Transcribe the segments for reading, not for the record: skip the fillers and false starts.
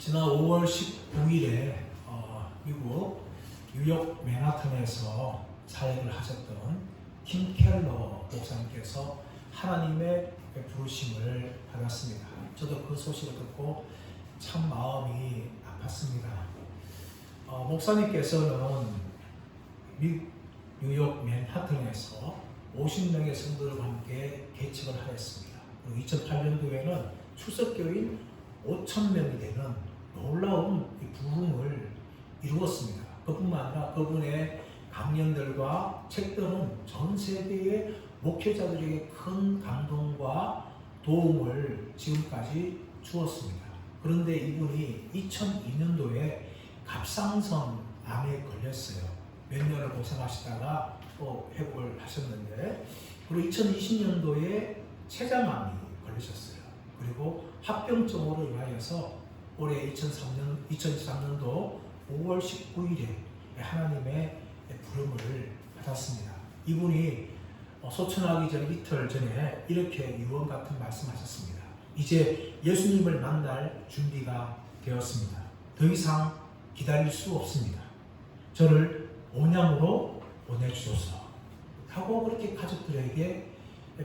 지난 5월 19일에 미국 뉴욕 맨하탄에서 사역을 하셨던 킴 켈러 목사님께서 하나님의 부르심을 받았습니다. 저도 그 소식을 듣고 참 마음이 아팠습니다. 목사님께서는 뉴욕 맨하탄에서 50명의 성도들과 함께 개척을 하였습니다. 그리고 2008년도에는 출석교인 5,000명이 되는 놀라운 부흥을 이루었습니다. 그뿐만 아니라 그분의 강연들과 책들은 전 세계의 목회자들에게 큰 감동과 도움을 지금까지 주었습니다. 그런데 이분이 2002년도에 갑상선 암에 걸렸어요. 몇 년을 고생하시다가 또 회복을 하셨는데, 그리고 2020년도에 췌장암이 걸리셨어요. 그리고 합병증으로 인하여서 올해 2023년도 5월 19일에 하나님의 부름을 받았습니다. 이분이 소천하기 전 이틀 전에 이렇게 유언 같은 말씀하셨습니다. 이제 예수님을 만날 준비가 되었습니다. 더 이상 기다릴 수 없습니다. 저를 온양으로 보내주소서 하고 그렇게 가족들에게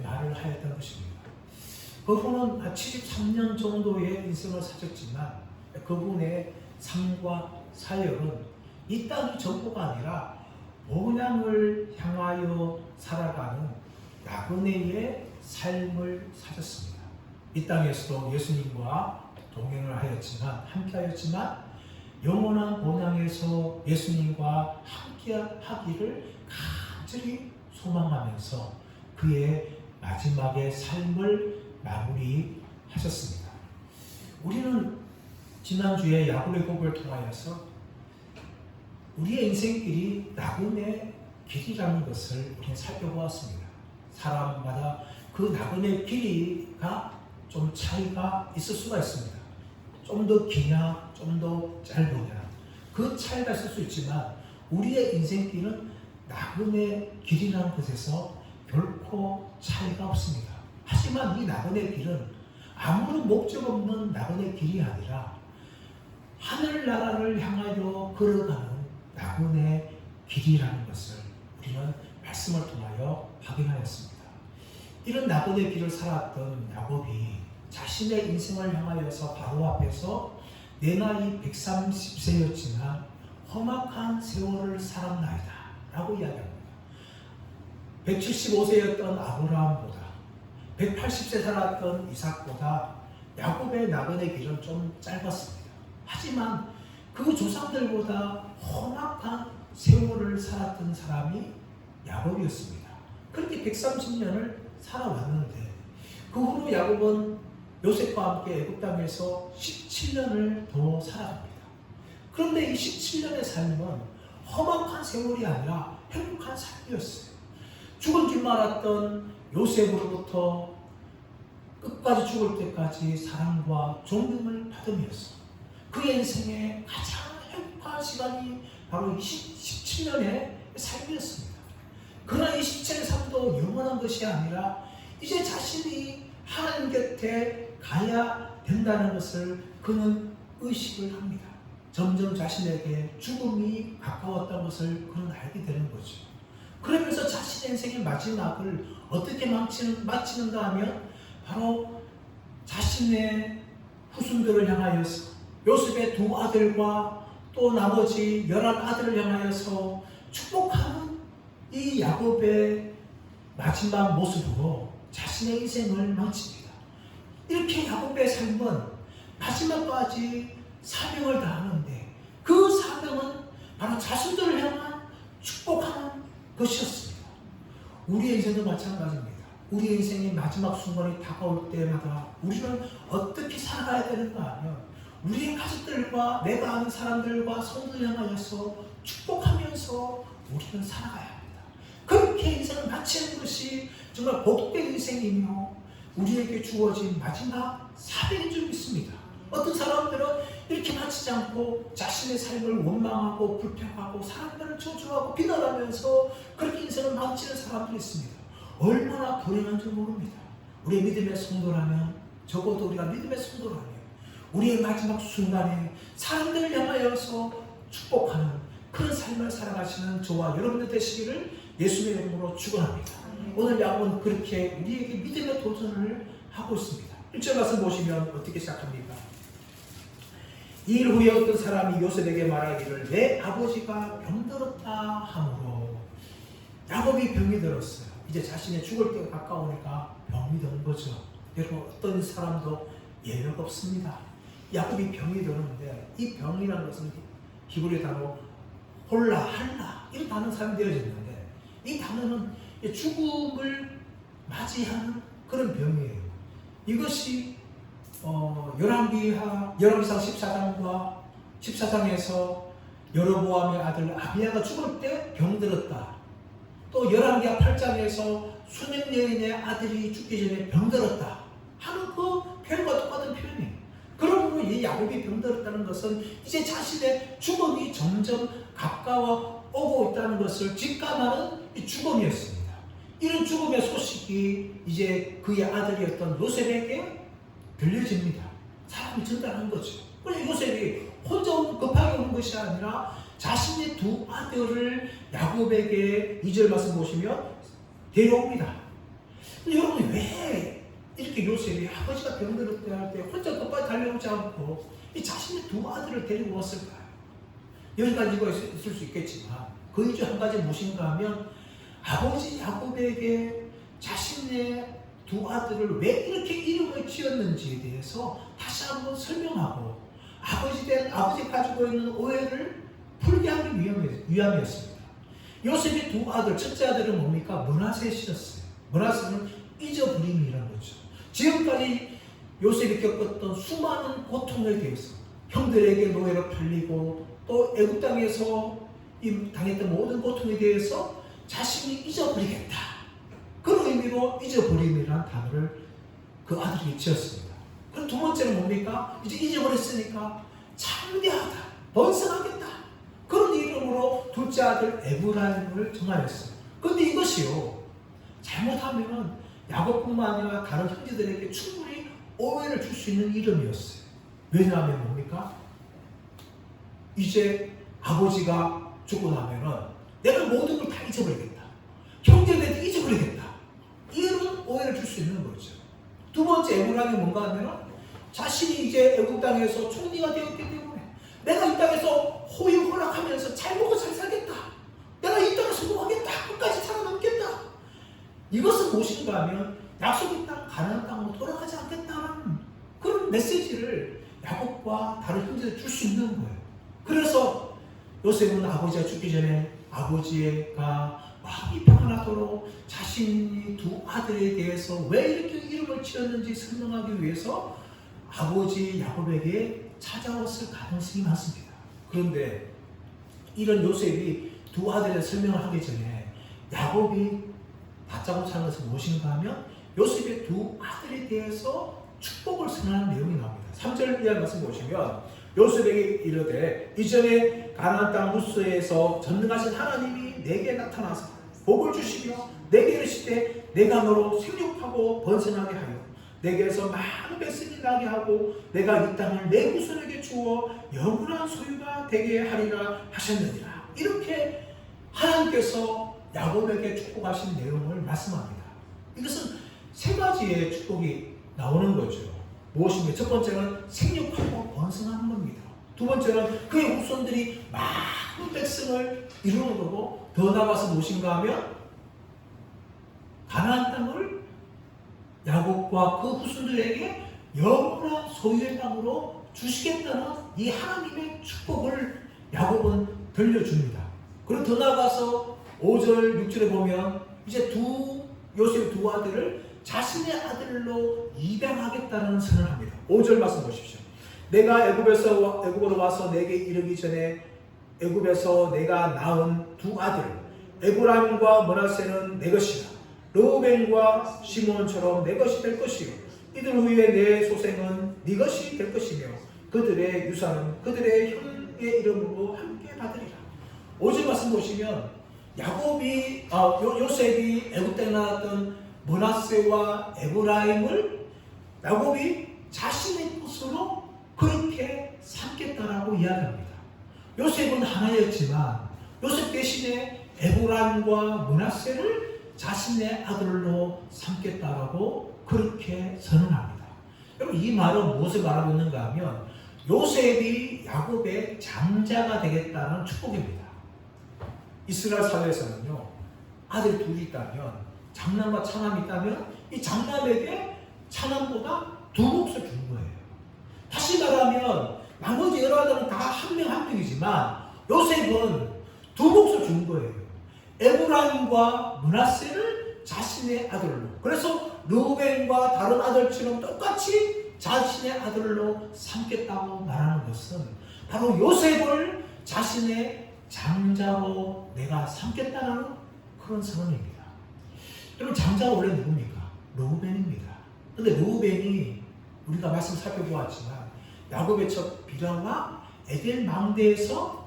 말을 하였던 것입니다. 그분은 한 73년 정도의 인생을 사셨지만 그분의 삶과 사역은 이 땅이 전부가 아니라 본향을 향하여 살아가는 나그네의 삶을 사셨습니다. 이 땅에서도 예수님과 동행을 하였지만, 함께 하였지만 영원한 본향에서 예수님과 함께 하기를 간절히 소망하면서 그의 마지막의 삶을 마무리하셨습니다. 우리는 지난주에 야곱의 곡을 통하여서 우리의 인생길이 나그네 길이라는 것을 우리는 살펴보았습니다. 사람마다 그 나그네 길이가 좀 차이가 있을 수가 있습니다. 좀 더 기냐, 좀 더 짧으냐, 그 차이가 있을 수 있지만 우리의 인생길은 나그네 길이라는 것에서 결코 차이가 없습니다. 하지만 이 나그네 길은 아무런 목적 없는 나그네 길이 아니라 하늘나라를 향하여 걸어가는 나그네 길이라는 것을 우리는 말씀을 통하여 확인하였습니다. 이런 나그네 길을 살았던 야곱이 자신의 인생을 향하여서 바로 앞에서 내 나이 130세였지만 험악한 세월을 살았나이다 라고 이야기합니다. 175세였던 아브라함보다 180세 살았던 이삭보다 야곱의 나그네 길은 좀 짧았습니다. 하지만 그 조상들보다 험악한 세월을 살았던 사람이 야곱이었습니다. 그렇게 130년을 살아왔는데 그 후로 야곱은 요셉과 함께 애굽 땅에서 17년을 더 살아갑니다. 그런데 이 17년의 삶은 험악한 세월이 아니라 행복한 삶이었어요. 죽은 줄 알았던 요셉으로부터 끝까지 죽을 때까지 사랑과 존경을 받으면서 그의 인생의 가장 행복한 시간이 바로 17년의 삶이었습니다. 그러나 이 17년의 삶도 영원한 것이 아니라 이제 자신이 하나님 곁에 가야 된다는 것을 그는 의식을 합니다. 점점 자신에게 죽음이 가까웠던 것을 그는 알게 되는 거죠. 그러면서 자신의 인생의 마지막을 어떻게 마치는가 하면 바로 자신의 후손들을 향하여서 요셉의 두 아들과 또 나머지 11아들을 향하여서 축복하는 이 야곱의 마지막 모습으로 자신의 인생을 마칩니다. 이렇게 야곱의 삶은 마지막까지 사명을 다하는데 그 사명은 바로 자손들을 향한 축복하는 것이었습니다. 우리의 인생도 마찬가지입니다. 우리의 인생의 마지막 순간이 다가올 때마다 우리는 어떻게 살아가야 되는가 하면 우리의 가족들과 내가 아는 사람들과 성도를 향하여서 축복하면서 우리는 살아가야 합니다. 그렇게 인생을 마치는 것이 정말 복된 인생이며 우리에게 주어진 마지막 사명인 줄 믿습니다. 어떤 사람들은 이렇게 마치지 않고 자신의 삶을 원망하고 불평하고 사람들을 저주하고 비난하면서 그렇게 인생을 마치는 사람들이 있습니다. 얼마나 불행한 줄 모릅니다. 우리 믿음의 성도라면 적어도 우리가 믿음의 성도라면 우리의 마지막 순간에 사람들을 향하여서 축복하는 그런 삶을 살아가시는 저와 여러분들 되시기를 예수님의 이름으로 축원합니다. 오늘 야곱은 그렇게 우리에게 믿음의 도전을 하고 있습니다. 1절 말씀 보시면 어떻게 시작합니까? 일 후에 어떤 사람이 요셉에게 말하기를 내 아버지가 병들었다 하므로 야곱이 병이 들었어요. 이제 자신의 죽을 때가 가까우니까 병이 든 거죠. 여러분 어떤 사람도 예외가 없습니다. 야곱이 병이 드는데 이 병이라는 것은 히브리 단어 홀라, 할라 이런 단어 사용되어졌는데 이 단어는 죽음을 맞이하는 그런 병이에요. 이것이 열왕기상 14장과 14장에서 여로보암의 아들 아비야가 죽을 때 병들었다. 또 열왕기하 8장에서 수명 여인의 아들이 죽기 전에 병들었다 하는 그 표현과 똑같은 표현이에요. 그러므로 이 야곱이 병들었다는 것은 이제 자신의 죽음이 점점 가까워 오고 있다는 것을 직감하는 죽음이었습니다. 이런 죽음의 소식이 이제 그의 아들이었던 요셉에게 들려집니다. 사람이 전달한 거죠. 그래서 요셉이 혼자 급하게 오는 것이 아니라 자신의 두 아들을 야곱에게 2절 말씀 보시면 데려옵니다. 근데 여러분 왜 이렇게 요셉이 아버지가 병들었을 때 혼자 급하게 달려오지 않고 이 자신의 두 아들을 데리고 왔을까요? 여러 가지가 있을 수 있겠지만 그 이유 한 가지 무엇인가 하면 아버지 야곱에게 자신의 두 아들을 왜 이렇게 이름을 지었는지에 대해서 다시 한번 설명하고 아버지 가지고 있는 오해를 풀게 하기 위함이었습니다. 요셉의 두 아들, 첫째 아들은 뭡니까? 므낫셋이었어요. 므낫셋은 잊어버림이라는 거죠. 지금까지 요셉이 겪었던 수많은 고통에 대해서 형들에게 노예로 팔리고 또 애굽 땅에서 당했던 모든 고통에 대해서 자신이 잊어버리겠다. 그런 의미로 잊어버림이라는 단어를 그 아들이 지었습니다. 그럼 두 번째는 뭡니까? 이제 잊어버렸으니까 창대하다, 번성하겠다. 그런 이름으로 둘째 아들 에브라임을 정하였어요. 그런데 이것이요, 잘못하면 야곱뿐만 아니라 다른 형제들에게 충분히 오해를 줄 수 있는 이름이었어요. 왜냐하면 뭡니까? 이제 아버지가 죽고 나면은 내가 모든 걸 다 잊어버리겠다. 형제들한테 잊어버리겠다. 이런 오해를 줄 수 있는 거죠. 두 번째 에브라임이 뭔가 하면은 자신이 이제 애굽 땅에서 총리가 되었기 때문에 내가 이 땅에서 호의호락하면서 잘 먹고 잘 살겠다. 내가 이 땅을 성공하겠다. 끝까지 살아남겠다. 이것은 무엇인가 하면 약속의 땅, 가나안 땅으로 돌아가지 않겠다는 그런 메시지를 야곱과 다른 형제들 줄 수 있는 거예요. 그래서 요셉은 아버지가 죽기 전에 아버지가 마음이 평안하도록 자신이 두 아들에 대해서 왜 이렇게 이름을 지었는지 설명하기 위해서 아버지 야곱에게 찾아왔을 가능성이 많습니다. 그런데 이런 요셉이 두 아들에 설명을 하기 전에 야곱이 다짜고 차는 것은 무엇인가 하면 요셉의 두 아들에 대해서 축복을 선언하는 내용이 나옵니다. 3절 이하 말씀 보시면 요셉에게 이르되 이전에 가나안 땅 루스에서 전능하신 하나님이 내게 나타나서 복을 주시며 내게 이르시되 내가 너로 생육하고 번성하게 하여 내게서 많은 백성이 나게 하고 내가 이 땅을 내 후손에게 주어 영원한 소유가 되게 하리라 하셨느니라. 이렇게 하나님께서 야곱에게 축복하신 내용을 말씀합니다. 이것은 세 가지의 축복이 나오는 거죠. 무엇입니까? 첫 번째는 생육하고 번성하는 겁니다. 두 번째는 그의 후손들이 많은 백성을 이루는 거고, 더 나아가서 무엇인가 하면 가나안 땅을 야곱과 그 후손들에게 영원한 소유의 땅으로 주시겠다는 이 하나님의 축복을 야곱은 들려줍니다. 그리고 더 나아가서 5절, 6절에 보면 이제 요셉의 두 아들을 자신의 아들로 입양하겠다는 선언을 합니다. 5절 말씀 보십시오. 내가 애굽으로 와서 내게 이르기 전에 애굽에서 내가 낳은 두 아들 에브라임과 므낫세는 내 것이라. 르우벤과 시므온처럼 내 것이 될 것이요 이들 후에 내 소생은 네 것이 될 것이며 그들의 유산은 그들의 형의 이름으로 함께 받으리라. 5절 말씀 보시면 요셉이 애굽 땅에 낳았던 므낫세와 에브라임을 야곱이 자신의 것으로 그렇게 삼겠다라고 이야기합니다. 요셉은 하나였지만 요셉 대신에 에브라임과 므낫세를 자신의 아들로 삼겠다라고 그렇게 선언합니다. 여러분 이 말은 무엇을 말하고 있는가 하면 요셉이 야곱의 장자가 되겠다는 축복입니다. 이스라엘 사회에서는요 아들 둘이 있다면 장남과 차남이 있다면 이 장남에게 차남보다 두 몫을 준 거예요. 다시 말하면 나머지 여러 아들은 다 한 명 한 명이지만 요셉은 두 몫을 준 거예요. 에브라임과 므낫세를 자신의 아들로. 그래서 르우벤과 다른 아들처럼 똑같이 자신의 아들로 삼겠다고 말하는 것은 바로 요셉을 자신의 장자로 내가 삼겠다는 그런 선언입니다. 여러분 장자가 원래 누굽니까? 르우벤입니다. 그런데 르우벤이 우리가 말씀 살펴보았지만 야곱의 첫 비라와 에덴 망대에서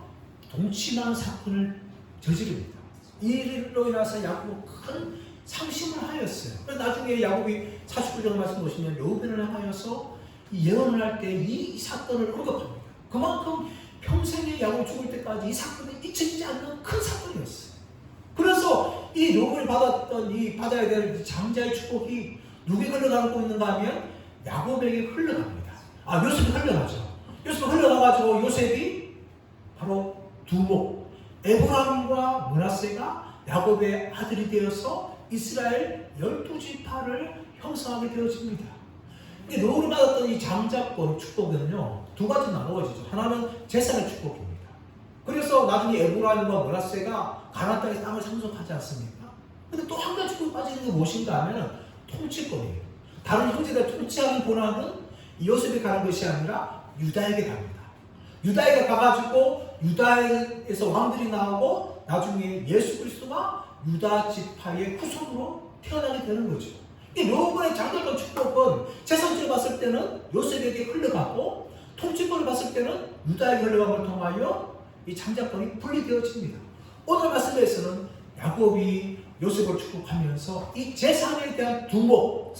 동침하는 사건을 저지릅니다. 이 일로 인해서 야곱은 큰 상심을 하였어요. 그래서 나중에 야곱이 49절 말씀 보시면 르우벤을 향하여서 예언을 할 때 이 사건을 언급합니다. 그만큼 평생에 야곱이 죽을 때까지 이 사건이 잊혀지지 않는 큰 사건이었어요. 그래서 이 르우벤이 받았던 이 받아야 될 장자의 축복이 누구에게 흘러가고 있는가 하면 야곱에게 흘러갑니다. 요셉이 흘러가죠. 요셉이 흘러가가지고 요셉이 바로 두목 에브라임과 므낫세가 야곱의 아들이 되어서 이스라엘 12지파를 형성하게 되어집니다. 르우벤이 받았던 이 장자권 축복은요 두 가지 나누어지죠. 하나는 재산의 축복입니다. 그래서 나중에 에브라임과 므낫세가 가나안 땅의 땅을 상속하지 않습니까? 근데 또 한 가지 축복이 빠지는 게 무엇인가 하면 통치권이에요. 다른 형제들 통치하는 권한은 요셉이 가는 것이 아니라 유다에게 갑니다. 유다에게 가가지고 유다에서 왕들이 나오고 나중에 예수 그리스도가 유다 지파의 후손으로 태어나게 되는 거죠. 르우벤의 장자권 축복은 재산적으로 봤을 때는 요셉에게 흘러가고 통치권을 봤을 때는 유다에게 흘러감을 통하여 이 장자권이 분리되어집니다. 오늘 말씀에서는 야곱이 요셉을 축복하면서 이 재산에 대한 두목,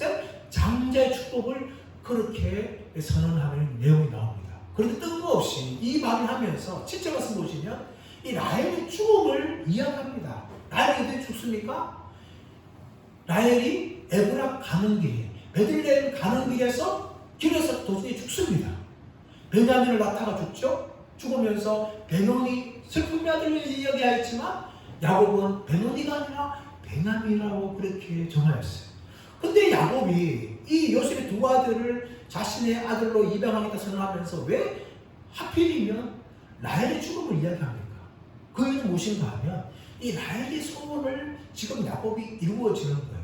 장자의 축복을 그렇게 선언하는 내용이 나옵니다. 그런데 뜬금없이 이 말을 하면서 7절 말씀 보시면 이 라헬의 죽음을 이야기합니다. 라헬이 어떻게 죽습니까? 라헬이 에브라 가는 길에 베들레헴 가는 길에서 도중에 죽습니다. 베냐민을 낳다가 죽죠. 죽으면서 베노니 슬픔의 아들을 이야기하였지만 야곱은 베노니가 아니라 베냐민이라고 그렇게 정하였어요. 근데 야곱이 이 요셉의 두 아들을 자신의 아들로 입양하겠다 선언하면서 왜 하필이면 라헬의 죽음을 이야기합니까? 그 이유는 무엇인가 하면 이 라헬의 소원을 지금 야곱이 이루어지는 거예요.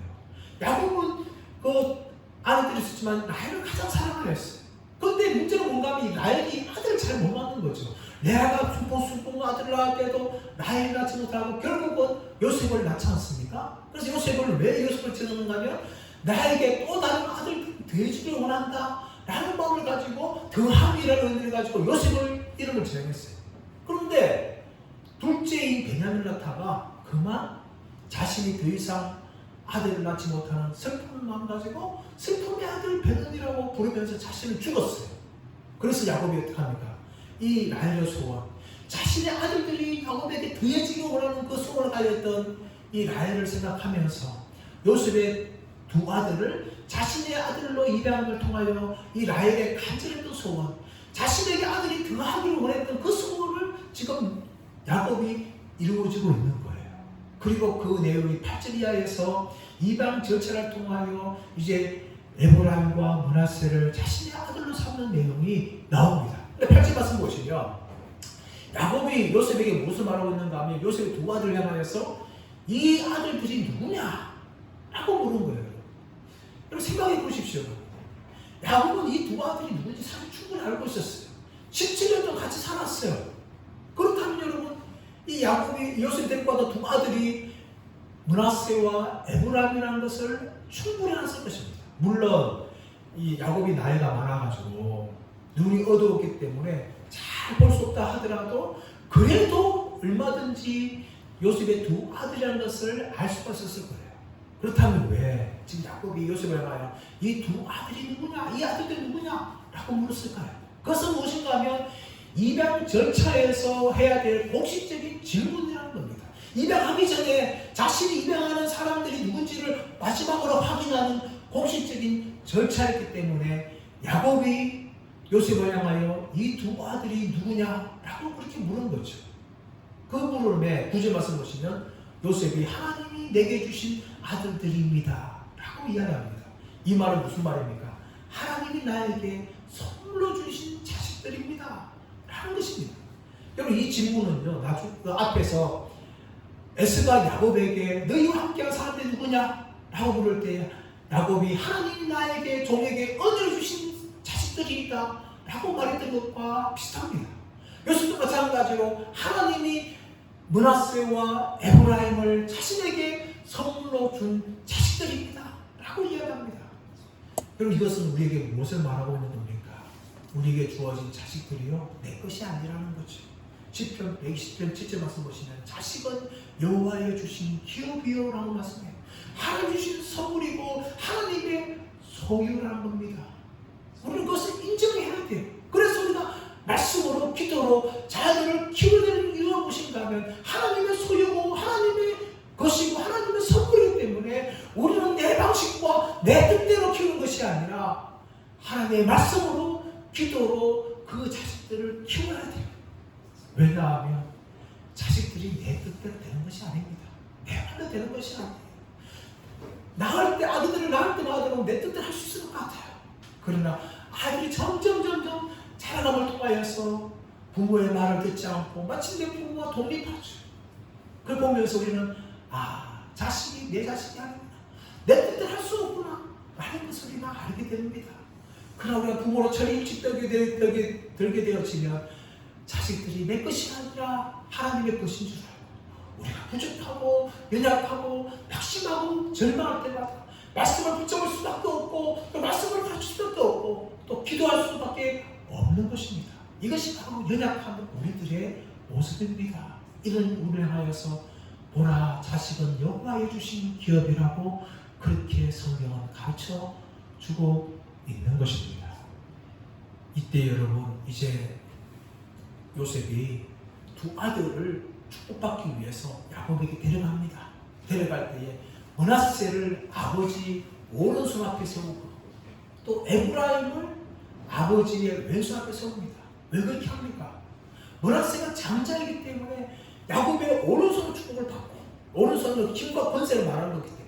야곱은 그 아내들이 있었지만 라헬을 가장 사랑을 했어요. 그런데 문제는 뭔가 하면 이 라헬이 아들을 잘 못 낳는 거죠. 레아가 순봉 아들을 낳을 때도 라헬을 낳지 못하고 결국은 요셉을 낳지 않습니까? 그래서 요셉을 왜 요셉을 지었는가 하면 나에게 또 다른 아들 되어주길 원한다 라는 마음을 가지고 더함이라는 의미를 가지고 요셉을 이름을 지정했어요. 그런데 둘째인 베냐민을 낳다가 그만 자신이 더 이상 아들을 낳지 못하는 슬픈 마음 가지고 슬픔의 아들 베냐민이라고 부르면서 자신을 죽었어요. 그래서 야곱이 어떻게 합니까? 이 라헬의 소원, 자신의 아들들이 야곱에게 더해지기 원하는 그 소원을 가졌던 이 라헬을 생각하면서 요셉의 두 아들을 자신의 아들로 입양을 통하여 이 라헬의 간절했던 소원, 자신에게 아들이 더하기를 원했던 그 소원을 지금 야곱이 이루어지고 있는 거예요. 그리고 그 내용이 8절 이하에서 이방 절차를 통하여 이제 에브라임과 므낫세를 자신의 아들로 삼는 내용이 나옵니다. 근데 8절 말씀 보시면 야곱이 요셉에게 무슨 말하고 있는가 하면 요셉의 두 아들을 향하여서 이 아들들이 누구냐? 라고 물은 거예요. 여러분 생각해 보십시오. 야곱은 이 두 아들이 누군지 사실 충분히 알고 있었어요. 17년 동안 같이 살았어요. 그렇다면 여러분 이 야곱이 요셉 데리고 왔던 두 아들이 므낫세와 에브라임이라는 것을 충분히 알았을 것입니다. 물론 이 야곱이 나이가 많아가지고 눈이 어두웠기 때문에 잘 볼 수 없다 하더라도 그래도 얼마든지 요셉의 두 아들이라는 것을 알 수가 있었을 거예요. 그렇다면 왜 지금 야곱이 요셉을 향하여 이 두 아들이 누구냐? 이 아들들이 누구냐? 라고 물었을까요? 그것은 무엇인가 하면 입양 절차에서 해야 될 공식적인 질문이라는 겁니다. 입양하기 전에 자신이 입양하는 사람들이 누군지를 마지막으로 확인하는 공식적인 절차였기 때문에 야곱이 요셉을 향하여 이 두 아들이 누구냐라고 그렇게 물은 거죠. 그 물음에 9절 말씀 보시면 요셉이 하나님이 내게 주신 아들들입니다 라고 이야기합니다. 이 말은 무슨 말입니까? 하나님이 나에게 선물로 주신 자식들입니다 라는 것입니다. 여러분 이 질문은요, 그 앞에서 에스가 야곱에게 너희와 함께한 사람들이 누구냐? 라고 물을 때 야곱이 하나님이 나에게 종에게 은혜를 주신 자식들이다 라고 말했던 것과 비슷합니다. 요셉도 마찬가지로 하나님이 므낫세와 에브라임을 자신에게 선물로 준 자식들입니다 라고 이야기합니다. 여러분 이것은 우리에게 무엇을 말하고 있는 겁니까? 우리에게 주어진 자식들이요 내 것이 아니라는 거죠. 시편 120편 7절 말씀 보시면 자식은 여호와의 주신 기업이요 라고 말씀해요. 하나님 주신 선물이고 하나님의 소유라는 겁니다. 우리는 그것을 인정해야 돼요. 그래서 우리가 말씀으로 기도로 자녀를 키워내는 이유가 무엇인가 하면 하나님의 소유고 하나님의 것이고 하나님의 선물이기 때문에 우리는 내 방식과 내 뜻대로 키우는 것이 아니라 하나님의 말씀으로 기도로 그 자식들을 키워야 돼요. 왜냐하면 자식들이 내 뜻대로 되는 것이 아닙니다. 내 말대로 되는 것이 아니에요. 낳을 때 아기들을 낳을 때마다 내 뜻대로 할 수 있을 것 같아요. 그러나 아이들이 점점 자라남을 통하여서 부모의 말을 듣지 않고 마침내 부모와 독립하죠. 그걸 보면서 우리는 자식이 내 자식이 아니구나, 내 뜻대로 할 수 없구나 라는 것을 우리가 알게 됩니다. 그러나 우리가 부모로 철이 일찍 들게 되어지면 자식들이 내 것이 아니라 하나님의 것인 줄 알고 우리가 부족하고 연약하고 낙심하고 절망할 때마다 말씀을 붙잡을 수밖에 없고 또 말씀을 가르칠 수밖에 없고 또 기도할 수밖에 없는 것입니다. 이것이 바로 연약한 우리들의 모습입니다. 이런 우리를 하여서 보라 자식은 여호와의 주신 기업이라고 그렇게 성경은 가르쳐 주고 있는 것입니다. 이때 여러분 이제 요셉이 두 아들을 축복받기 위해서 야곱에게 데려갑니다. 데려갈 때에 므낫세를 아버지 오른손 앞에 세우고 또 에브라임을 아버지의 왼손 앞에 세웁니다. 왜 그렇게 합니까? 므낫세가 장자이기 때문에 야곱의 오른손 축복을 받고 오른손으로 힘과 권세를 말하는 거기 때문에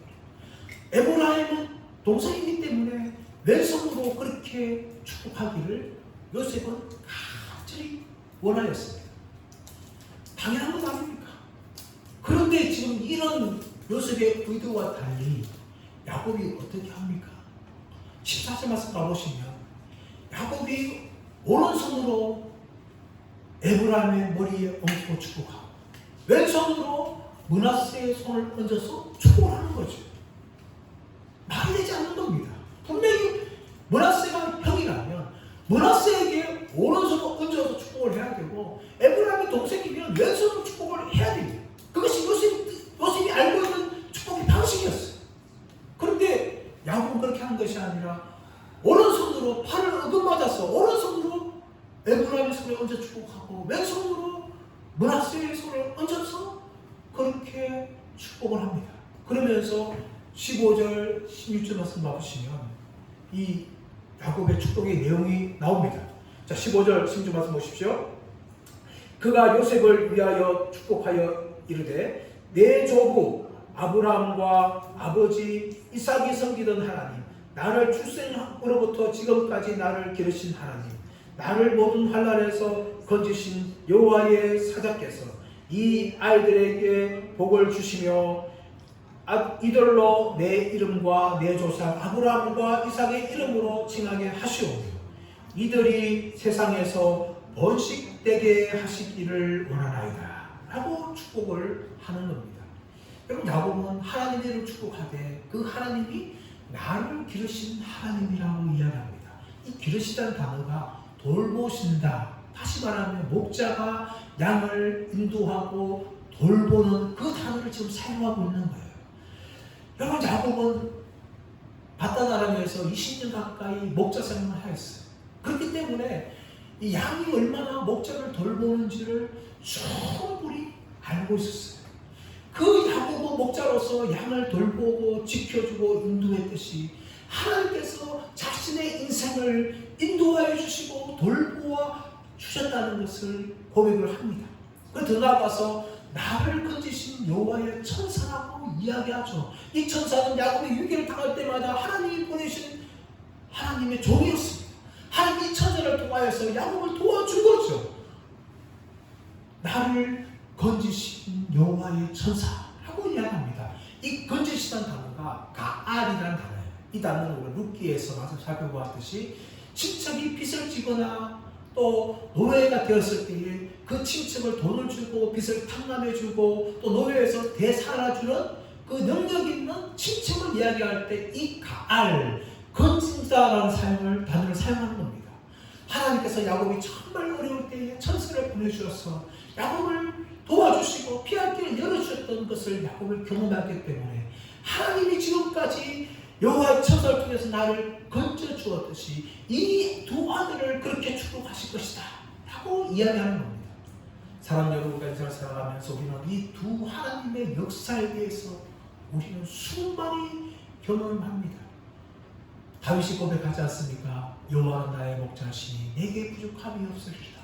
에브라임은 동생이기 때문에 왼손으로 그렇게 축복하기를 요셉은 간절히 원하였습니다. 당연한 것 아닙니까? 그런데 지금 이런 요셉의 의도와 달리 야곱이 어떻게 합니까? 14절 말씀 가보시면 야곱이 오른손으로 에브라임의 머리에 얹고 축복하고 왼손으로 므낫세의 손을 얹어서 축복을 하는 거죠. 말이 되지 않는 겁니다. 분명히 므낫세가 형이라면 므낫세에게 오른손으로 얹어서 축복을 해야 되고 에브라임이 동생이면 왼손으로 축복을 해야 됩니다. 그것이 요셉이 알고 있는 축복의 방식이었어요. 그런데 야곱은 그렇게 하는 것이 아니라 오른손으로 팔을 얻어맞아서 오른손으로 에브라임의 손에 얹어 축복하고 왼손으로 므낫세의 손을 얹어서 그렇게 축복을 합니다. 그러면서 15절 16절 말씀 봐보시면 이 야곱의 축복의 내용이 나옵니다. 자, 15절 16절 말씀 보십시오. 그가 요셉을 위하여 축복하여 이르되 내 조부 아브라함과 아버지 이삭이 섬기던 하나님, 나를 출생으로부터 지금까지 나를 기르신 하나님, 나를 모든 환난에서 건지신 여호와의 사자께서 이 아이들에게 복을 주시며 이들로 내 이름과 내 조상 아브라함과 이삭의 이름으로 칭하게 하시오며 이들이 세상에서 번식되게 하시기를 원하나이다 라고 축복을 하는 겁니다. 여러분 야곱은 하나님의 이름을 축복하되 그 하나님이 나를 기르신 하나님이라고 이야기합니다. 이 기르시다는 단어가 돌보신다, 다시 말하면 목자가 양을 인도하고 돌보는 그 단어를 지금 사용하고 있는 거예요. 여러분 야곱은 바다나라에서 20년 가까이 목자 생활을 하였어요. 그렇기 때문에 이 양이 얼마나 목자를 돌보는지를 충분히 알고 있었어요. 그 야곱은 목자로서 양을 돌보고 지켜주고 인도했듯이 하나님께서 자신의 인생을 인도하여 주시고 돌보아 주셨다는 것을 고백을 합니다. 더 나아가서 나를 건지신 여호와의 천사라고 이야기하죠. 이 천사는 야곱이 위기를 당할 때마다 하나님이 보내신 하나님의 종이었습니다. 하나님이 이 천사를 통하여서 야곱을 도와준 거죠. 나를 건지신 여호와의 천사라고 이야기합니다. 이 건지시다는 단어가 가알이라는 단어예요. 이 단어는 우리가 룻기에서 마저 살펴보았듯이 친척이 빚을 지거나 또 노예가 되었을 때에 그 친척을 돈을 주고 빚을 탕감해주고 또 노예에서 되살아주는 그 능력 있는 친척을 이야기할 때 이 가알, 건진다라는 단어를 사용하는 겁니다. 하나님께서 야곱이 정말 어려울 때에 천사를 보내주셔서 야곱을 도와주시고 피할 길을 열어주셨던 것을 야곱을 경험했기 때문에 하나님이 지금까지 여호와의 천사를 통해서 나를 건져주었듯이 이 두 아들을 그렇게 축복하실 것이다 라고 이야기하는 겁니다. 사람 여러분과 인생을 살아가면서 우리는 이 두 하나님의 역사에 대해서 우리는 수많이 경험합니다. 다윗이 고백하지 않습니까? 여호와는 나의 목자시니 내게 부족함이 없으리라.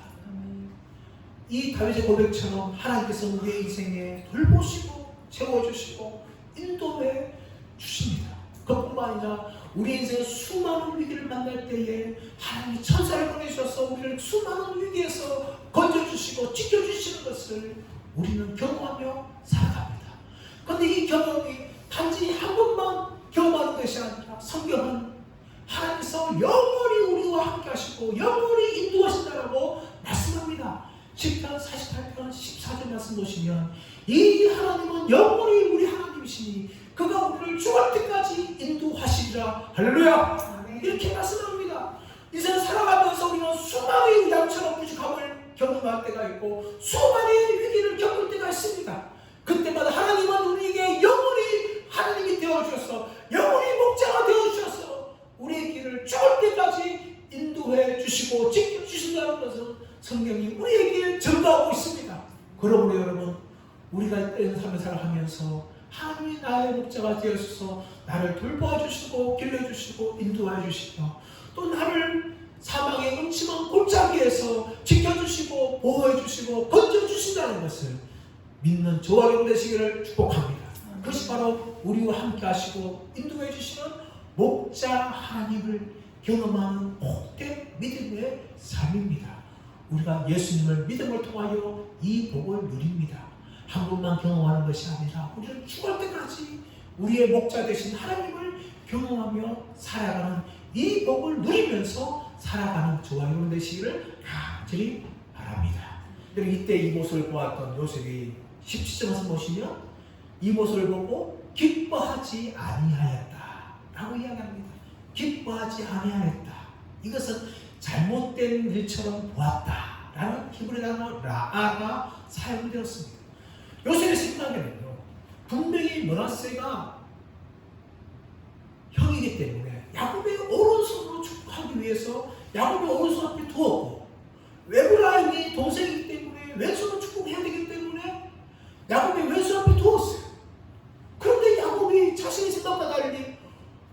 이 다윗의 고백처럼 하나님께서 우리의 인생에 돌보시고 채워주시고 인도해 주십니다. 그뿐만 아니라 우리 인생의 수많은 위기를 만날 때에 하나님이 천사를 보내주셔서 우리를 수많은 위기에서 건져주시고 지켜주시는 것을 우리는 경험하며 살아갑니다. 그런데 이 경험이 단지 한 번만 경험하는 것이 아니라 성경은 하나님께서 영원히 우리와 함께 하시고 영원히 인도하신다라고 말씀합니다. 시편 48편 14절 말씀 보시면 이 하나님은 영원히 우리 하나님이시니 그가 우리를 죽을 때까지 인도하시리라. 할렐루야. 이렇게 말씀합니다. 인생 살아가면서 우리는 수많은 양처럼 부족함을 경험할 때가 있고 수많은 위기를 겪을 때가 있습니다. 그때마다 하나님은 우리에게 영원히 하나님이 되어주셔서 영원히 목자가 되어주셔서 우리의 길을 죽을 때까지 인도해 주시고 지켜주신다는 것은 성경이 우리에게 증거하고 있습니다. 그러므로 여러분 우리가 이런 삶을 살아가면서 하나님이 나의 목자가 되어서 나를 돌보아주시고 길러주시고 인도해주시고 또 나를 사망의 음침한 골짜기에서 지켜주시고 보호해주시고 건져주신다는 것을 믿는 저와 여러분 되시기를 축복합니다. 그것이 바로 우리와 함께 하시고 인도해주시는 목자 하나님을 경험하는 복된 믿음의 삶입니다. 우리가 예수님을 믿음을 통하여 이 복을 누립니다. 한 번만 경험하는 것이 아니라 우리는 죽을 때까지 우리의 목자 되신 하나님을 경험하며 살아가는 이 복을 누리면서 살아가는 저와 여러분 되시기를 간절히 바랍니다. 여러분 이때 이 모습을 보았던 요셉이 17절 말씀 보시면 이 모습을 보고 기뻐하지 아니하였다 라고 이야기합니다. 기뻐하지 아니하였다. 이것은 잘못된 일처럼 보았다 라는 히브리 단어 라아가 사용되었습니다. 요셉의 생각에는요, 분명히 므낫세가 형이기 때문에 야곱의 오른손으로 축복하기 위해서 야곱의 오른손 앞에 두었고 에브라임이 동생이기 때문에 왼손으로 축복해야 되기 때문에 야곱의 왼손 앞에 두었어요. 그런데 야곱이 자신의 생각과 달리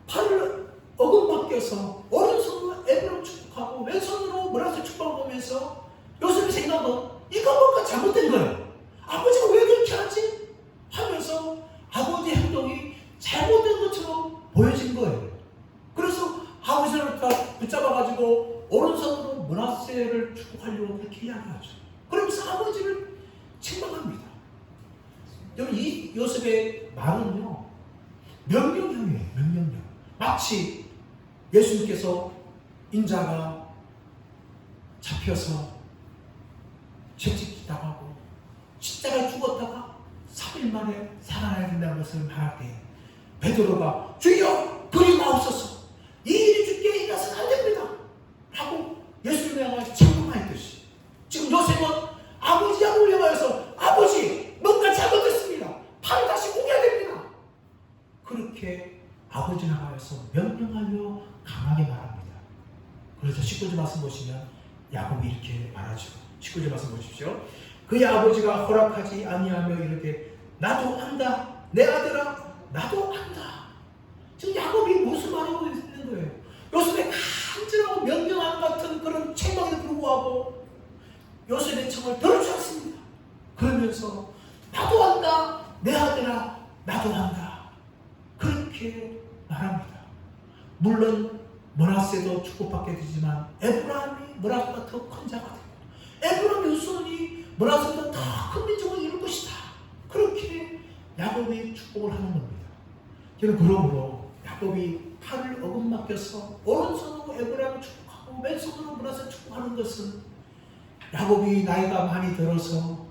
팔을 어긋맞겨서 오른손으로 에브라임 축복하고 왼손으로 므낫세 축복을 보면서 요셉의 생각은 이거 뭔가 잘못된 거예요. 아버지가 왜 그렇게 하지? 하면서 아버지의 행동이 잘못된 것처럼 보여진 거예요. 그래서 아버지를 붙잡아가지고 오른손으로 므낫세를 축복하려고 그렇게 이야기하죠. 그러면서 아버지를 책망합니다. 여러분 이 요셉의 말은요 명령형이에요. 명령형. 마치 예수님께서 인자가 잡혀서 채찍당하고 십자가에 죽었다가 3일 만에 살아나야 된다는 것을 말할 때 베드로가 주여 그리 마옵소서 이 일이 주께 일어서는 안 됩니다 라고 예수님을 향하여 책망하였듯이 지금 요셉은 아버지 야곱을 향하여서 아버지 뭔가 잘못됐습니다. 팔을 다시 구겨야 됩니다. 그렇게 아버지를 향하여서 명령하며 강하게 말합니다. 그래서 19절 말씀 보시면 야곱이 이렇게 말하죠. 19절 말씀 보십시오. 그의 아버지가 허락하지 아니하며 이르되 나도 안다. 내 아들아 나도 안다. 지금 야곱이 무슨 말하고 있는 거예요? 요셉의 간절하고 명령함 같은 그런 책망에도 불구하고 요셉의 청을 들어주지 않습니다. 그러면서 나도 안다. 내 아들아 나도 안다. 그렇게 말합니다. 물론 므낫세도 축복받게 되지만 에브라임이 므낫세보다 더 큰 자가 되고 에브라임의 후손이 므낫세보다 더 큰 민족을 이룰 것이다. 그렇게 야곱이 축복을 하는 겁니다. 저는 그러므로 야곱이 팔을 어긋맡겨서 오른손으로 에브라임을 축복하고 왼손으로 므낫세를 축복하는 것은 야곱이 나이가 많이 들어서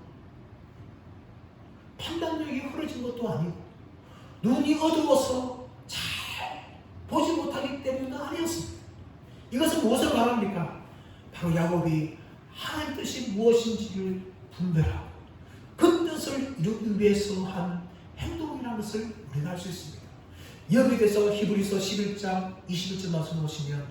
판단력이 흐려진 것도 아니고 눈이 어두워서 잘 보지 못하기 때문도 아니었습니다. 이것은 무엇을 말합니까? 바로 야곱이 하나님 뜻이 무엇인지를 분별하고 그 뜻을 이루기 위해서 한 행동이라는 것을 우리가 알 수 있습니다. 여기에 대해서 히브리서 11장 21절 말씀 보시면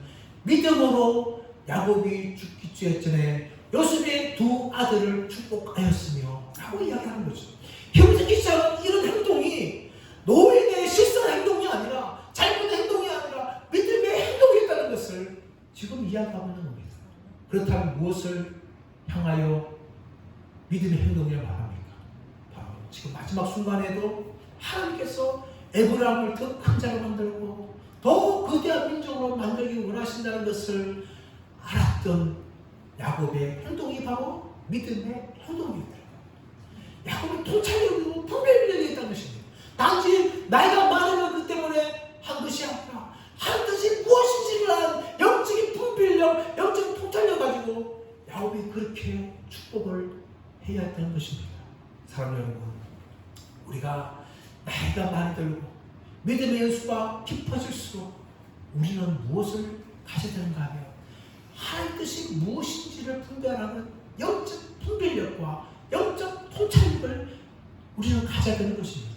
믿음으로 야곱이 죽기 전에 요셉의 두 아들을 축복하였으며 라고 이야기하는 거죠. 히브리서 기자는 이런 행동이 노인의 실수한 행동이 아니라 잘못된 행동이 아니라 믿음의 행동이었다는 것을 지금 이야기하고 있는 겁니다. 그렇다면 무엇을 향하여 믿음의 행동이라고 말합니까? 바로 지금 마지막 순간에도 하나님께서 에브라임을 더 큰 자로 만들고 더 거대한 민족으로 만들기 원하신다는 것을 알았던 야곱의 행동이 바로 믿음의 행동입니다. 야곱의 통찰력이고 분별력이 있다는 것입니다. 단지 나이가 많은 것 때문에 한 것이 아니라 한 뜻이 무엇인지를 아는 영적인 분별력, 영적인 통찰력 가지고 야곱이 그렇게 축복을 해야 했다는 것입니다. 사랑 여러분, 우리가 나이가 많이 들고 믿음의 연수가 깊어질수록 우리는 무엇을 가져야 되는가 하면 하나님 뜻이 무엇인지를 분별하는 영적 분별력과 영적 통찰력을 우리는 가져야 되는 것입니다.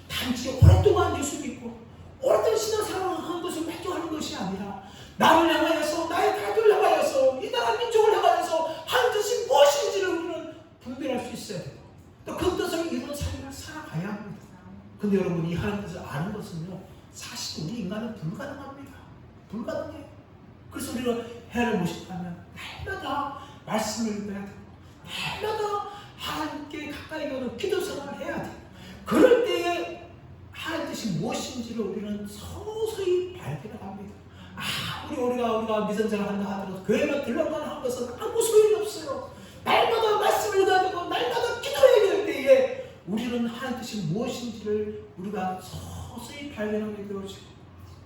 단지 오랫동안 예수 믿고 오랫동안 신앙생활을 하는 것을 만족하는 것이 아니라 나를 향하여서 나의 가족을 향하여서 이 나라 민족을 향하여서 하나님 뜻이 무엇인지를 우리는 분별할 수 있어야 되고 또 그 뜻을 이루는 삶을 살아가야 합니다. 근데 여러분 이 하나님 뜻을 아는 것은요 사실 우리 인간은 불가능합니다. 불가능해요. 그래서 우리가 해를 모십하면 날마다 말씀을 읽어야 되고 날마다 하나님께 가까이 가는 기도 생활을 해야 돼요. 그럴 때에 하나님 뜻이 무엇인지를 우리는 서서히 발견해 갑니다. 우리가 미성생활 한다 하더라도 교회만 들러만 하는 것은 아무 소용이 없어요. 날마다 말씀을 읽어야 되고 날마다 기도해야 될 때에 우리는 하나님 뜻이 무엇인지를 우리가 서서히 발견하게 되어지고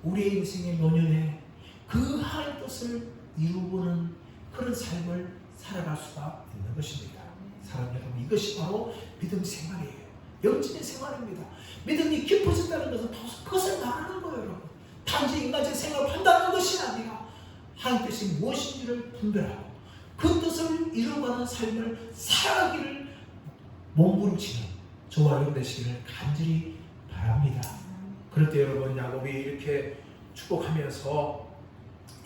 우리의 인생의 노년에 그 하나님 뜻을 이루고는 그런 삶을 살아갈 수가 있는 것입니다. 사랑하는 여러분, 이것이 바로 믿음 생활이에요. 영적인 생활입니다. 믿음이 깊어졌다는 것은 바로 그것을 말하는 거예요. 여러분. 단지 인간적 생활을 한다는 것이 아니라 하나님 뜻이 무엇인지를 분별하고 그 뜻을 이루어가는 삶을 살아가기를 몸부림치는 저와 여러분 되시기를 간절히 바랍니다. 그럴 때 여러분 야곱이 이렇게 축복하면서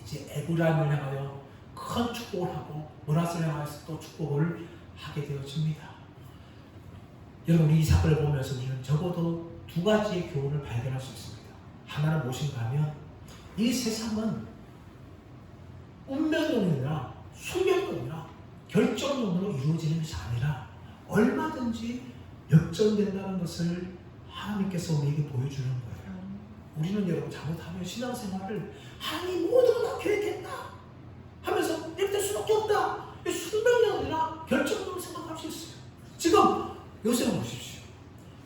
이제 에브라임을 향하여 큰 축복을 하고 므낫세를 향해서 또 축복을 하게 되어집니다. 여러분 이 사건을 보면서 우리는 적어도 두 가지의 교훈을 발견할 수 있습니다. 하나는 무엇인가 하면 이 세상은 운명론이나 숙명론이나 결정론으로 이루어지는 것이 아니라 얼마든지 역전된다는 것을 하나님께서 우리에게 보여주는 거예요. 우리는 여러분 잘못하면 신앙생활을 하나님 모든 걸 다 계획했다 하면서 이렇게 될 수밖에 없다. 숙명론이나 결정론을 생각할 수 있어요. 지금 요셉을 보십시오.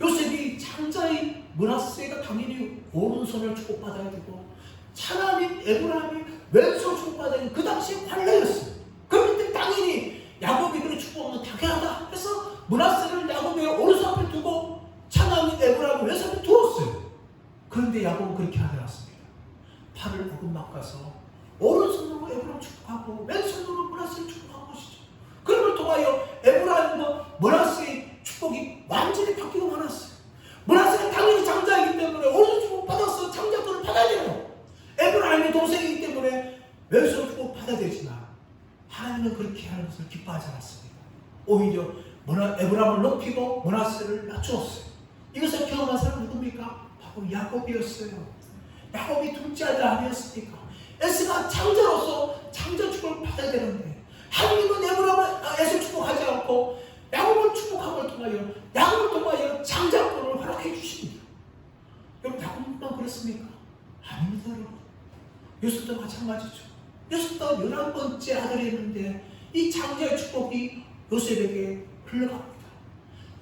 요셉이 장자의 므낫세가 당연히 오른손을 축복받아야 되고 차라리 에브라임이 왼손 축복받아야 되는 그 당시에 관례였어요. 그런데 당연히 야곱이 그런 축복하면 당연하다 해서 므낫세를 야곱의 오른손 앞에 두고 차라리 에브라임을 왼손 앞에 두었어요. 그런데 야곱은 그렇게 하지 않았습니다. 팔을 어긋맡아서 오른손으로 에브라임 축복하고 왼손으로 므낫세를 축복한 것이죠. 그걸 통하여 에브라임과 므낫세의 축복이 완전히 바뀌고 말았어요. 므낫세는 당연히 장자이기 때문에 오른손 축복 받아서 장자권을 받아야 돼요. 에브라임의 동생이기 때문에 왼손 축복 받아야 되지만 하나님은 하지 않았습니다. 오히려 에브라임을 높이고 므낫세를 낮추었어요. 이것을 경험한 사람은 누굽니까? 바로 야곱이었어요. 야곱이 둘째 아들 아니었습니까? 에스가 장자로서 장자 축복을 받아야 되는데 하나님은 에서를 축복하지 않고 야곱을 축복함을 통하여 야곱을 통하여 장자권을 허락해 주십니다. 여러분 야곱만 그렇습니까? 아닙니다. 여러분 요셉도 마찬가지죠. 요셉도 11번째 아들이었는데 이 장자의 축복이 요셉에게 흘러갑니다.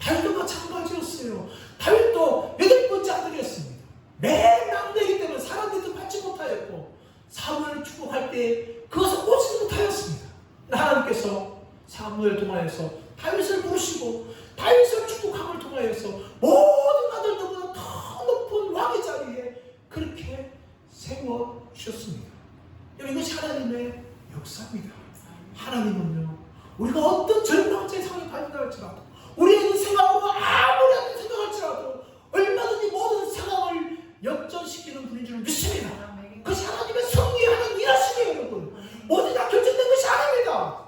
다윗도 마찬가지였어요. 다윗도 8번째 아들이었습니다. 맨 막내이기 때문에 사람들도 받지 못하였고 사무엘을 축복할 때 그것을 오지 못하였습니다. 하나님께서 사무엘을 통하여서 다윗을 부르시고 다윗을 축복함을 통하여서 모든 아들들보다 더 높은 왕의 자리에 그렇게 세워주셨습니다. 여러분 이것이 하나님의 역사입니다. 하나님은요 우리가 어떤 절망의 상황에 가진다 할지라도 우리의 생각으로 아무리 안 생각할지라도 얼마든지 모든 상황을 역전시키는 분인 줄 믿습니다. 그것이 하나님의 섭리하는 일하심이에요. 여러분 모두 다 결정된 것이 아닙니다.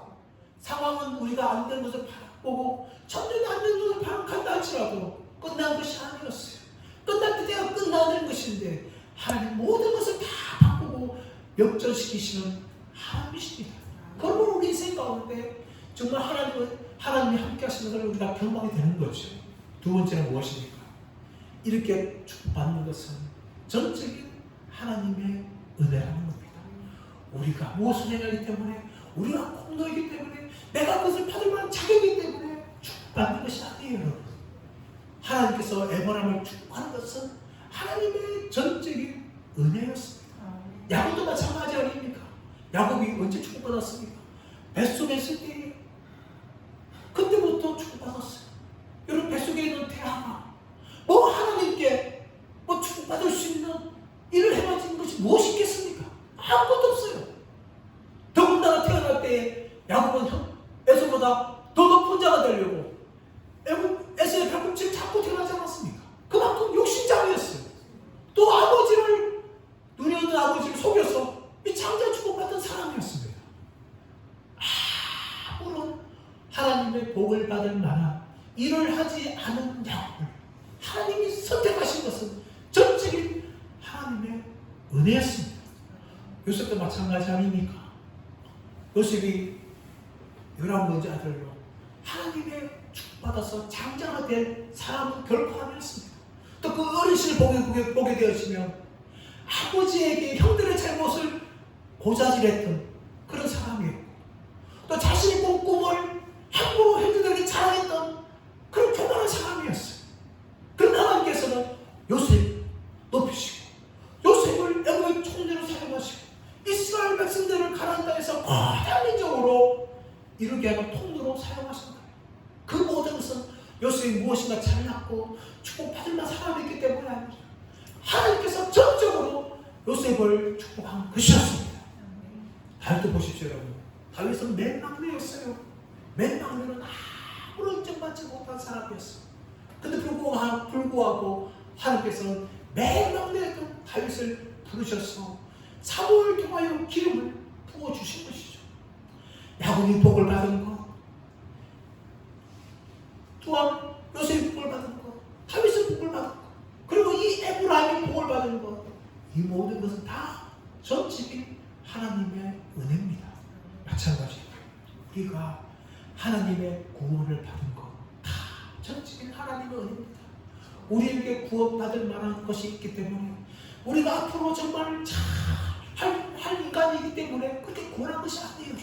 상황은 우리가 안 된 것을 바라보고 천년이 안 된 것을 바라간다 할지라도 끝난 것이 아니었어요. 끝날 때가 끝나는 것인데 하나님 모든 것을 다 바꾸고 역전시키시는 하나님이십니다. 그러므로 우리 인생 가운데 정말 하나님이 함께 하시는 것을 우리가 경험하게 되는 거죠. 두 번째는 무엇입니까? 이렇게 축복받는 것은 전적인 하나님의 은혜라는 겁니다. 우리가 무엇을 행하기 때문에 우리가 공로이기 때문에 내가 그것을 받을 만한 자격이기 때문에 축복받는 것이 아니에요. 여러분. 하나님께서 에브라임을 축복하는 것은 하나님의 전적인 은혜였습니다. 야곱도 마찬가지 아닙니까? 야곱이 언제 축복받았습니까? 뱃속에 있을 때에 그때부터 축복받았어요. 여러분 뱃속에 있는 태아가 하나님께 축복받을 수 있는 일을 해가지는 것이 무엇이 있겠습니까? 아무것도 없어요. 더군다나 태어날 때 야곱은 에서보다 더 높은 자가 되려고 에서의 발꿈치를 잡고 태어나지 않았습니까? 그만큼 욕심장이었어요. 또 아버지를 눈이 없는 아버지를 속여서 이 장자 축복받은 사람이었습니다. 아무런 하나님의 복을 받을 만한 일을 하지 않은 야곱을 하나님이 선택하신 것은 전적인 하나님의 은혜였습니다. 요셉도 마찬가지 아닙니까? 요셉이 11번째 아들로 하나님의 축복받아서 장자가 될 사람은 결코 아니었습니다. 또 그 어르신을 보게 되었으면 아버지에게 형들의 잘못을 고자질했던 그런 사람이었고 또 자신이 꾼 꿈을 함부로 형들에게 자랑했던 그런 교만한 사람이었어요. 그러나 하나님께서는 요셉 높이시고 요셉을 애굽의 총리로 사용하시고 이스라엘 백성들을 가나안 땅에서 거대한 민족으로 이루게 하는 통로로 사용하신 거예요. 그 모든 것은 요셉이 무엇인가 잘났고 축복받을 만한 사람이기 때문에 아니죠. 하나님께서 전적으로 요셉을 축복한 것이었습니다. 다윗도 보십시오 여러분. 다윗은 맨 막내였어요. 맨 막내는 아무런 인정받지 못한 사람이었어요. 근데 불구하고 하나님께서는 맨 막내였던 다윗을 부르셔서 사무엘을 통하여 기름을 부어주신 것이죠. 야곱이 복을 받은 것, 또한 요셉이 복을 받은 것, 다윗이 복을 받은 것, 그리고 이 에브라임이 복을 받은 것, 이 모든 것은 다 전적인 하나님의 은혜입니다. 마찬가지로 우리가 하나님의 구원을 받은 것 다 전적인 하나님의 은혜입니다. 우리에게 구원받을 만한 것이 있기 때문에 우리가 앞으로 정말 할 인간이기 때문에 그렇게 구원한 것이 아니에요.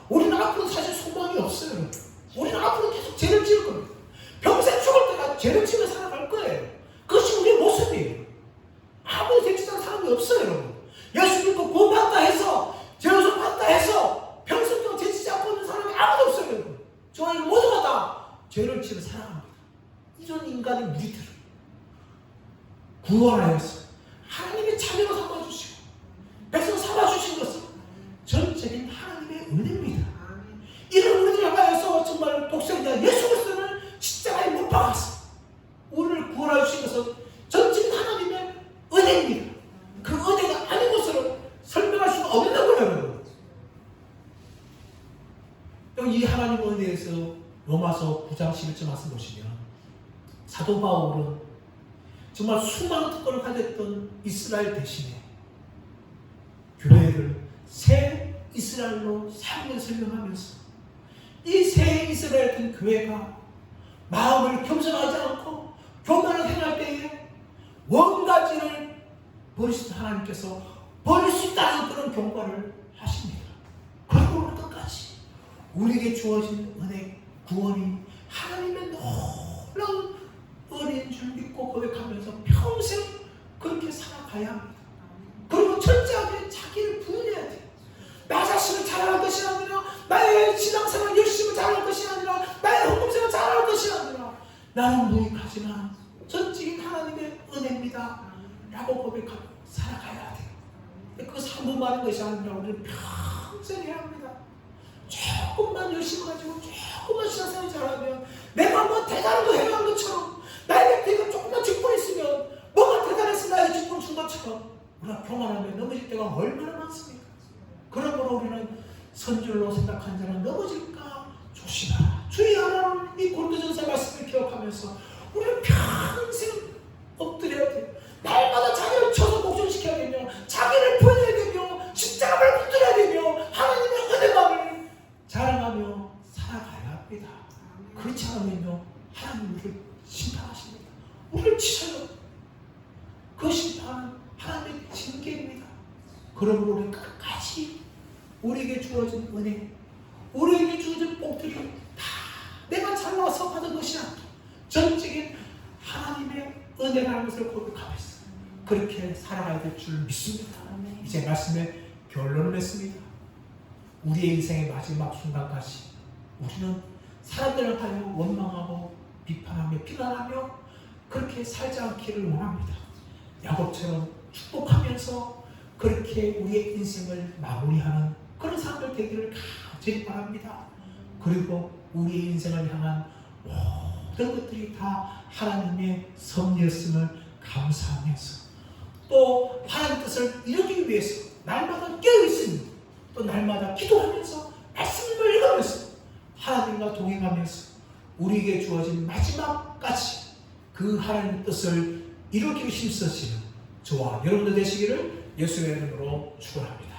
우리는 앞으로 사실 소망이 없어요. 우리는 앞으로 계속 죄를 지을 겁니다. 평생 죽을 때까지 죄를 지으며 살아갈 거예요. 그것이 우리의 모습이에요. 아무리 대치한 사람이 없어요. 여러분. 예수 믿고 구원받다 해서 죄로서 받다 해서 평생 동안 죄지지 않고 있는 사람이 아무도 없어요. 여러분. 저희 모두가 다 죄를 지으며 살아갑니다. 이런 인간의 우리들을 구원하여서 하나님의 자녀로 삼아주시고 백성 삼아주신 것은 전적인 하나님의 은혜입니다. 이런 우리를 향하여서 정말 독생자 예수 그리스도를 십자가에 못 박아서 우리를 구원하여 주신 것은 전적인 하나님의 은혜입니다. 그 은혜가 아닌 것으로 설명할 수가 없는 거예요. 이 하나님의 은혜에서 로마서 9장 11절 말씀 보시면 사도 바울은 정말 수많은 특권을 가졌던 이스라엘 대신에 교회를 새 이스라엘로 사용해 설명하면서 이 새 이스라엘 같은 교회가 마음을 겸손하지 않고 교만을 행할 때에 원가지를 버리신 하나님께서 버릴 수 있다는 그런 경고를 하십니다. 그리고 끝까지 우리에게 주어진 은혜, 구원이 하나님의 놀라운 은혜인 줄 믿고 고백하면서 평생 그렇게 살아가야 합니다. 그리고 철저하게 자기를 부인해야 돼요. 나 자신을 자랑할 것이 아니라, 나의 신앙생활 열심히 자랑할 것이 아니라, 나의 헌금생활 자랑할 것이 아니라, 나는 무익하지만 전적인 하나님의 은혜입니다 라고 고백하고 살아가야 돼요. 그 사무하는 것이 아니라 우리는 평생 해야 합니다. 조금만 열심히 가지고 조금만 신앙생활 잘하면 내가 뭐 대단한 거 해놓은 것처럼, 나에게 내가 조금만 직분이 있으면 뭐가 대단해서 나의 직분 준 것처럼 우리가 교만하면 넘어질 때가 얼마나 많습니까? 그러므로 우리는 선줄로 생각한 자는 넘어질까 조심하라, 주의하라는 이 고린도전서 말씀을 기억하면서 우리는 평생 엎드려야 돼요. 날마다 자기를 쳐서 복종시켜야 되며, 자기를 부인해야 되며, 십자가를 붙들어야 되며, 하나님의 은혜만을 자랑하며 살아가야 합니다. 그렇지 않으면요, 하나님 우리를 심판하십니다. 우리를 치셔요. 그 심판은 하나님의 징계입니다. 그러므로 우리 끝까지 우리에게 주어진 은혜, 우리에게 주어진 복들이 다 내가 잘나서 받은 것이 아니라 전적인 하나님의 은혜라는 것을 고백하면서 그렇게 살아가야 될 줄 믿습니다. 이제 말씀에 결론을 냈습니다. 우리의 인생의 마지막 순간까지 우리는 사람들을 하여 원망하고 비판하며 비난하며 그렇게 살지 않기를 원합니다. 야곱처럼 축복하면서 그렇게 우리의 인생을 마무리하는 그런 사람들 되기를 간절히 바랍니다. 그리고 우리의 인생을 향한 모든 것들이 다 하나님의 섭리였음을 감사하면서 또 하나님 뜻을 이루기 위해서 날마다 깨어있습니다. 또 날마다 기도하면서 말씀을 읽으면서 하나님과 동행하면서 우리에게 주어진 마지막까지 그 하나님의 뜻을 이루기 힘쓰시는 저와 여러분들 되시기를 예수의 이름으로 축원합니다.